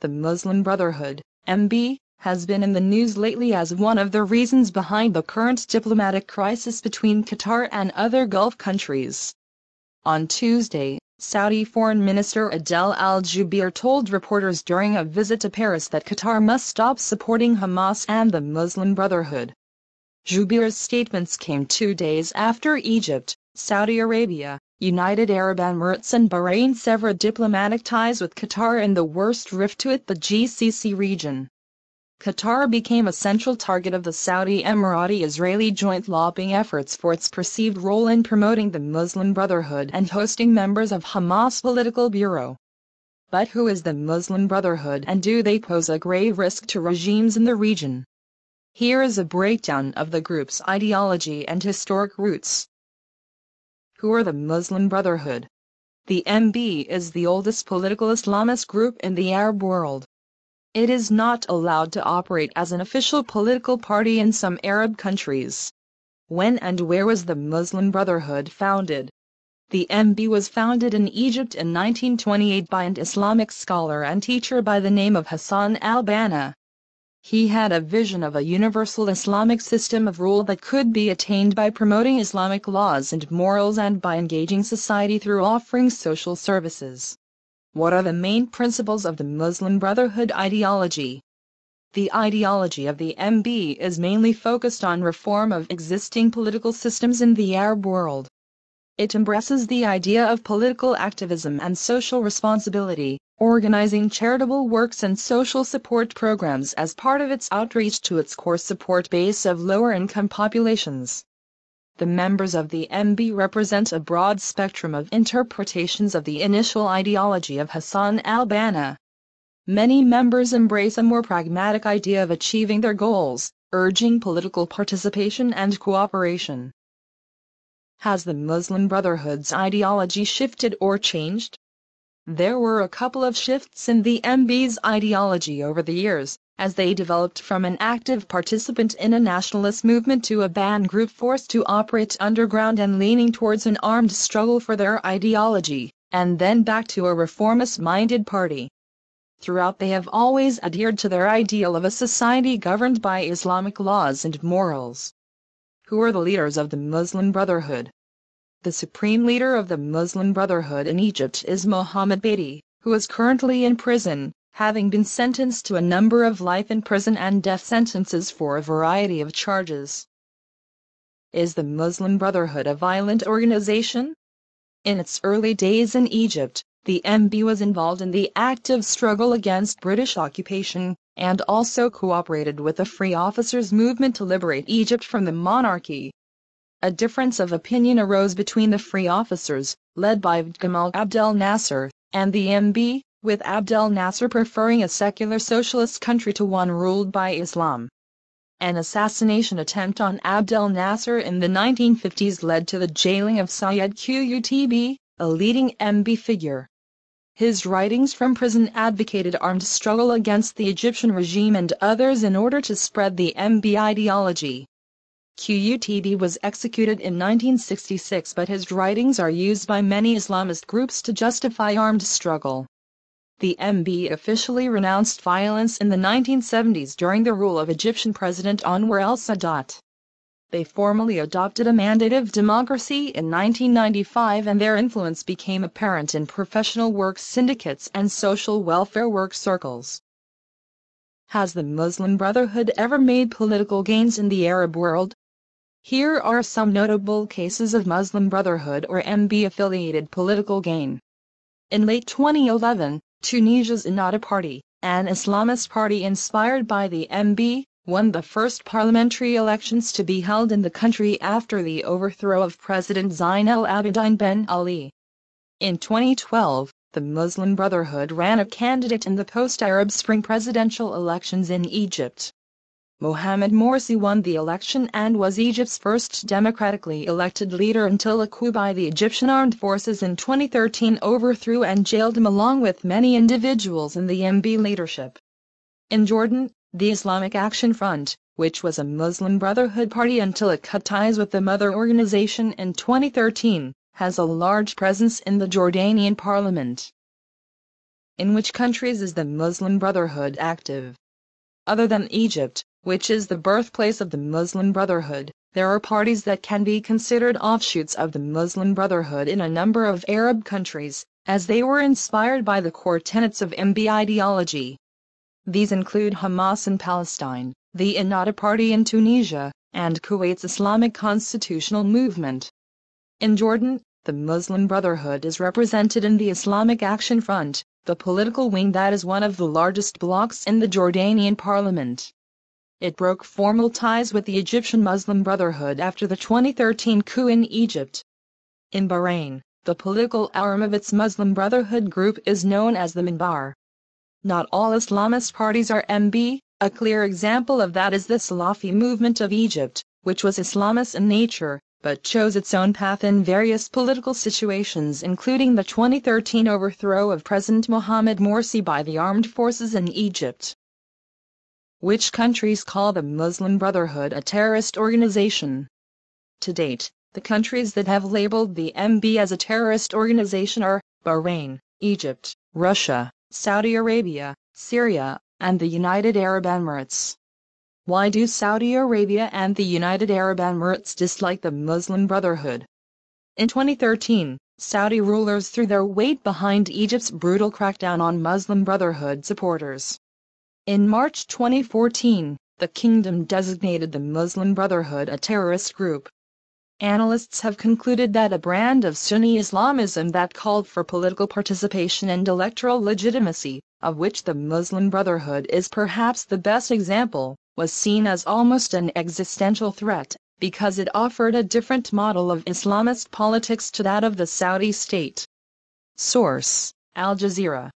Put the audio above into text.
The Muslim Brotherhood, MB, has been in the news lately as one of the reasons behind the current diplomatic crisis between Qatar and other Gulf countries. On Tuesday, Saudi Foreign Minister Adel Al-Jubeir told reporters during a visit to Paris that Qatar must stop supporting Hamas and the Muslim Brotherhood. Jubeir's statements came 2 days after Egypt, Saudi Arabia, United Arab Emirates and Bahrain severed diplomatic ties with Qatar in the worst rift to it, the GCC region. Qatar became a central target of the Saudi Emirati-Israeli joint lobbying efforts for its perceived role in promoting the Muslim Brotherhood and hosting members of Hamas political bureau. But who is the Muslim Brotherhood and do they pose a grave risk to regimes in the region? Here is a breakdown of the group's ideology and historic roots. Who are the Muslim Brotherhood? The MB is the oldest political Islamist group in the Arab world. It is not allowed to operate as an official political party in some Arab countries. When and where was the Muslim Brotherhood founded? The MB was founded in Egypt in 1928 by an Islamic scholar and teacher by the name of Hassan al-Banna. He had a vision of a universal Islamic system of rule that could be attained by promoting Islamic laws and morals and by engaging society through offering social services. What are the main principles of the Muslim Brotherhood ideology? The ideology of the MB is mainly focused on reform of existing political systems in the Arab world. It embraces the idea of political activism and social responsibility, organizing charitable works and social support programs as part of its outreach to its core support base of lower-income populations. The members of the MB represent a broad spectrum of interpretations of the initial ideology of Hassan al-Banna. Many members embrace a more pragmatic idea of achieving their goals, urging political participation and cooperation. Has the Muslim Brotherhood's ideology shifted or changed? There were a couple of shifts in the MB's ideology over the years, as they developed from an active participant in a nationalist movement to a banned group forced to operate underground and leaning towards an armed struggle for their ideology, and then back to a reformist-minded party. Throughout they have always adhered to their ideal of a society governed by Islamic laws and morals. Who are the leaders of the Muslim Brotherhood? The supreme leader of the Muslim Brotherhood in Egypt is Mohammed Badi, who is currently in prison, having been sentenced to a number of life in prison and death sentences for a variety of charges. Is the Muslim Brotherhood a violent organization? In its early days in Egypt, the MB was involved in the active struggle against British occupation, and also cooperated with the Free Officers movement to liberate Egypt from the monarchy. A difference of opinion arose between the Free Officers, led by Gamal Abdel Nasser, and the MB, with Abdel Nasser preferring a secular socialist country to one ruled by Islam. An assassination attempt on Abdel Nasser in the 1950s led to the jailing of Syed Qutb, a leading MB figure. His writings from prison advocated armed struggle against the Egyptian regime and others in order to spread the MB ideology. Qutb was executed in 1966, but his writings are used by many Islamist groups to justify armed struggle. The MB officially renounced violence in the 1970s during the rule of Egyptian President Anwar el-Sadat. They formally adopted a mandate of democracy in 1995, and their influence became apparent in professional work syndicates and social welfare work circles. Has the Muslim Brotherhood ever made political gains in the Arab world? Here are some notable cases of Muslim Brotherhood or MB-affiliated political gain. In late 2011, Tunisia's Ennahda Party, an Islamist party inspired by the MB, won the first parliamentary elections to be held in the country after the overthrow of President Zain el-Abidine Ben Ali. In 2012, the Muslim Brotherhood ran a candidate in the post-Arab Spring presidential elections in Egypt. Mohamed Morsi won the election and was Egypt's first democratically elected leader until a coup by the Egyptian armed forces in 2013 overthrew and jailed him along with many individuals in the MB leadership. In Jordan, the Islamic Action Front, which was a Muslim Brotherhood party until it cut ties with the mother organization in 2013, has a large presence in the Jordanian parliament. In which countries is the Muslim Brotherhood active? Other than Egypt, which is the birthplace of the Muslim Brotherhood, there are parties that can be considered offshoots of the Muslim Brotherhood in a number of Arab countries, as they were inspired by the core tenets of MB ideology. These include Hamas in Palestine, the Ennahda Party in Tunisia, and Kuwait's Islamic Constitutional Movement. In Jordan, the Muslim Brotherhood is represented in the Islamic Action Front, the political wing that is one of the largest blocs in the Jordanian parliament. It broke formal ties with the Egyptian Muslim Brotherhood after the 2013 coup in Egypt. In Bahrain, the political arm of its Muslim Brotherhood group is known as the Minbar. Not all Islamist parties are MB, a clear example of that is the Salafi movement of Egypt, which was Islamist in nature, but chose its own path in various political situations including the 2013 overthrow of President Mohamed Morsi by the armed forces in Egypt. Which countries call the Muslim Brotherhood a terrorist organization? To date, the countries that have labeled the MB as a terrorist organization are Bahrain, Egypt, Russia, Saudi Arabia, Syria, and the United Arab Emirates. Why do Saudi Arabia and the United Arab Emirates dislike the Muslim Brotherhood? In 2013, Saudi rulers threw their weight behind Egypt's brutal crackdown on Muslim Brotherhood supporters. In March 2014, the kingdom designated the Muslim Brotherhood a terrorist group. Analysts have concluded that a brand of Sunni Islamism that called for political participation and electoral legitimacy, of which the Muslim Brotherhood is perhaps the best example, was seen as almost an existential threat, because it offered a different model of Islamist politics to that of the Saudi state. Source: Al Jazeera.